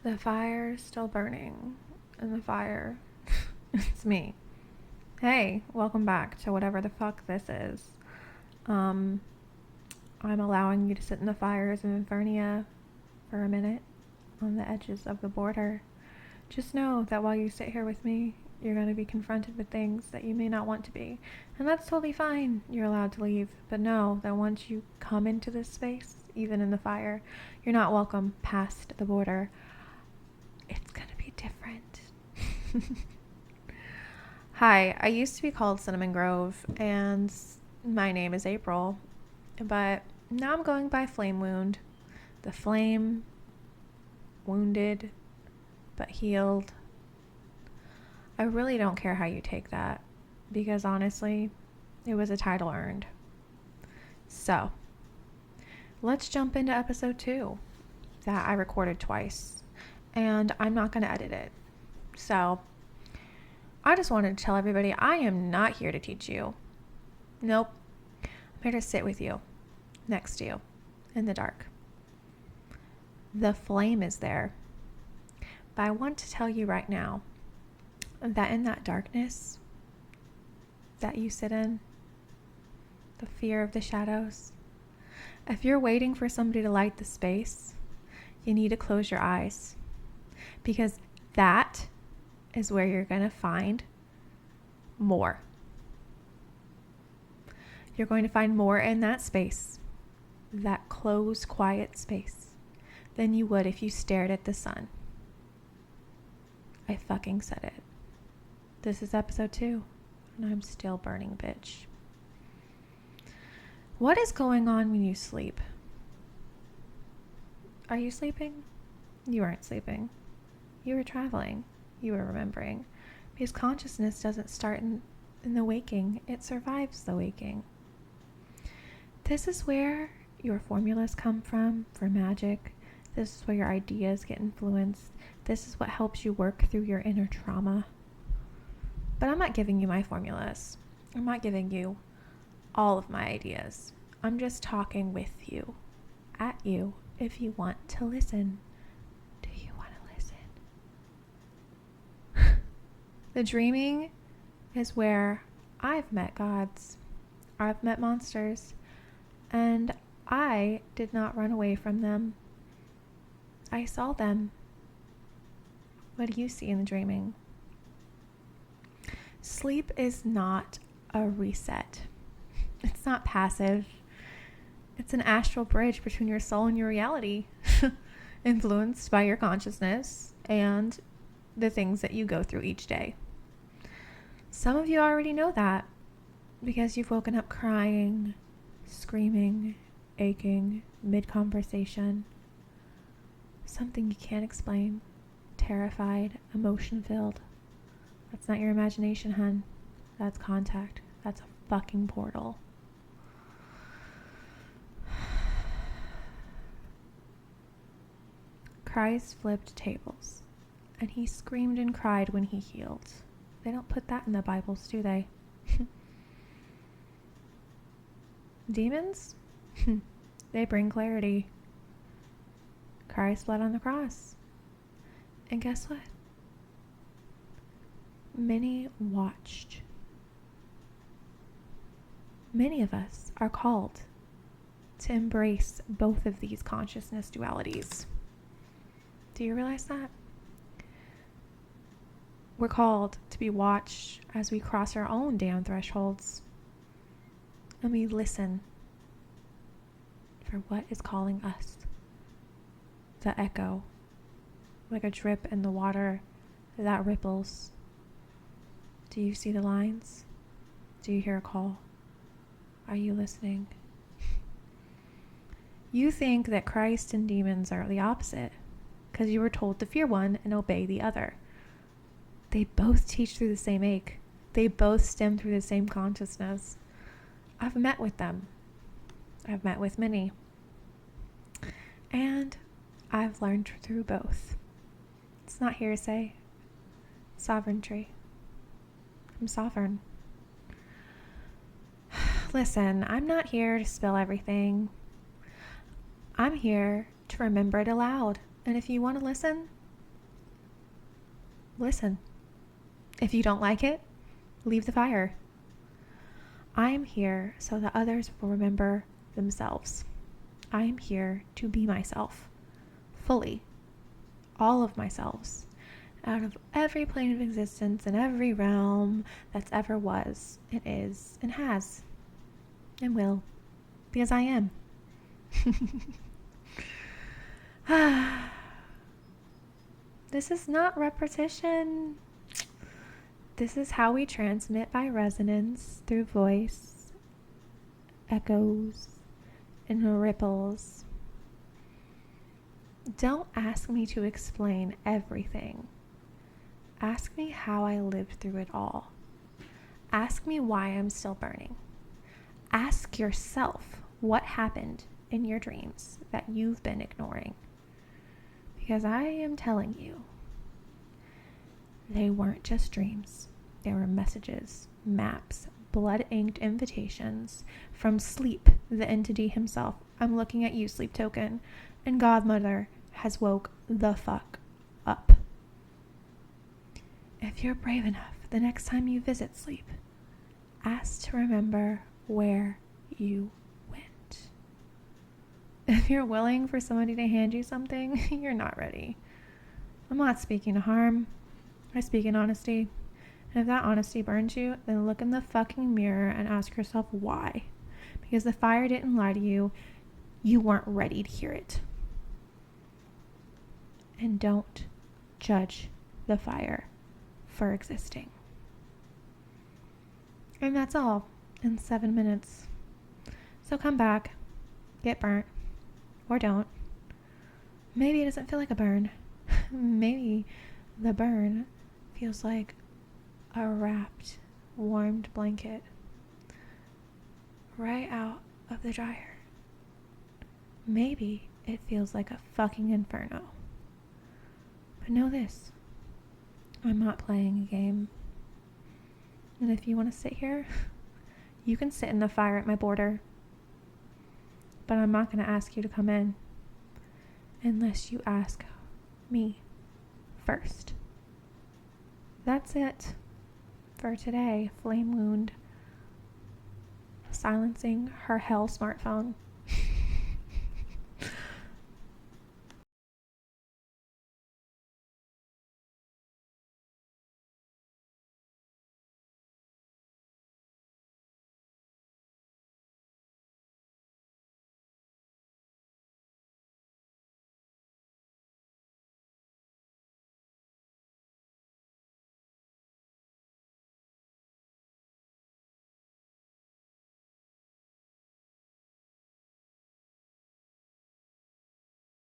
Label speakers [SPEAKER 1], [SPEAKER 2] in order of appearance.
[SPEAKER 1] The fire's still burning, and the fire, it's me. Hey, welcome back to whatever the fuck this is. I'm allowing you to sit in the fires of Infernia for a minute on the edges of the border. Just know that while you sit here with me, you're going to be confronted with things that you may not want to be. And that's totally fine. You're allowed to leave. But know that once you come into this space, even in the fire, you're not welcome past the border. It's going to be different. Hi, I used to be called Cinnamon Grove, and my name is April. But now I'm going by Flame Wound. The flame, wounded, but healed. I really don't care how you take that, because honestly, it was a title earned. So, let's jump into episode 2 that I recorded twice, and I'm not going to edit it. So, I just wanted to tell everybody I am not here to teach you. Nope. I'm here to sit with you, next to you, in the dark. The flame is there. But I want to tell you right now that in that darkness that you sit in, the fear of the shadows, if you're waiting for somebody to light the space, you need to close your eyes, because that is where you're going to find more. You're going to find more in that space, that closed, quiet space, than you would if you stared at the sun. I fucking said it. This is episode 2, and I'm still burning, bitch. What is going on when you sleep? Are you sleeping? You aren't sleeping. You were traveling. You were remembering. Because consciousness doesn't start in the waking. It survives the waking. This is where your formulas come from for magic. This is where your ideas get influenced. This is what helps you work through your inner trauma. But I'm not giving you my formulas. I'm not giving you all of my ideas. I'm just talking with you, at you, if you want to listen. Do you want to listen? The dreaming is where I've met gods. I've met monsters. And I did not run away from them. I saw them. What do you see in the dreaming? Sleep is not a reset. It's not passive. It's an astral bridge between your soul and your reality, influenced by your consciousness and the things that you go through each day. Some of you already know that because you've woken up crying, screaming, aching, mid-conversation. Something you can't explain, terrified, emotion-filled. That's not your imagination, hun. That's contact. That's a fucking portal. Christ flipped tables, and he screamed and cried when he healed. They don't put that in the Bibles, do they? Demons? They bring clarity. Christ bled on the cross. And guess what? Many watched. Many of us are called to embrace both of these consciousness dualities. Do you realize that? We're called to be watched as we cross our own damn thresholds. And we listen for what is calling us. The echo, like a drip in the water that ripples. Do you see the lines? Do you hear a call? Are you listening? You think that Christ and demons are the opposite because you were told to fear one and obey the other. They both teach through the same ache. They both stem through the same consciousness. I've met with them. I've met with many. And I've learned through both. It's not hearsay. Sovereignty. I'm sovereign. Listen, I'm not here to spill everything. I'm here to remember it aloud. And if you want to listen, listen. If you don't like it, leave the fire. I am here so that others will remember themselves. I am here to be myself, fully, all of myself, out of every plane of existence and every realm that's ever was and is and has and will, because I am. This is not repetition. This is how we transmit by resonance through voice, echoes, and ripples. Don't ask me to explain everything. Ask me how I lived through it all. Ask me why I'm still burning. Ask yourself what happened in your dreams that you've been ignoring. Because I am telling you, they weren't just dreams. They were messages, maps, blood-inked invitations from Sleep, the entity himself. I'm looking at you, Sleep Token, and Godmother has woke the fuck up. If you're brave enough, the next time you visit Sleep, ask to remember where you went. If you're willing for somebody to hand you something, you're not ready. I'm not speaking to harm. I speak in honesty. And if that honesty burns you, then look in the fucking mirror and ask yourself why. Because the fire didn't lie to you. You weren't ready to hear it. And don't judge the fire for existing. And that's all in 7 minutes. So come back, get burnt, or don't. Maybe it doesn't feel like a burn. Maybe the burn feels like a wrapped, warmed blanket right out of the dryer. Maybe it feels like a fucking inferno. But know this, I'm not playing a game. And if you want to sit here, you can sit in the fire at my border. But I'm not going to ask you to come in unless you ask me first. That's it for today, Flame Wound silencing her hell smartphone.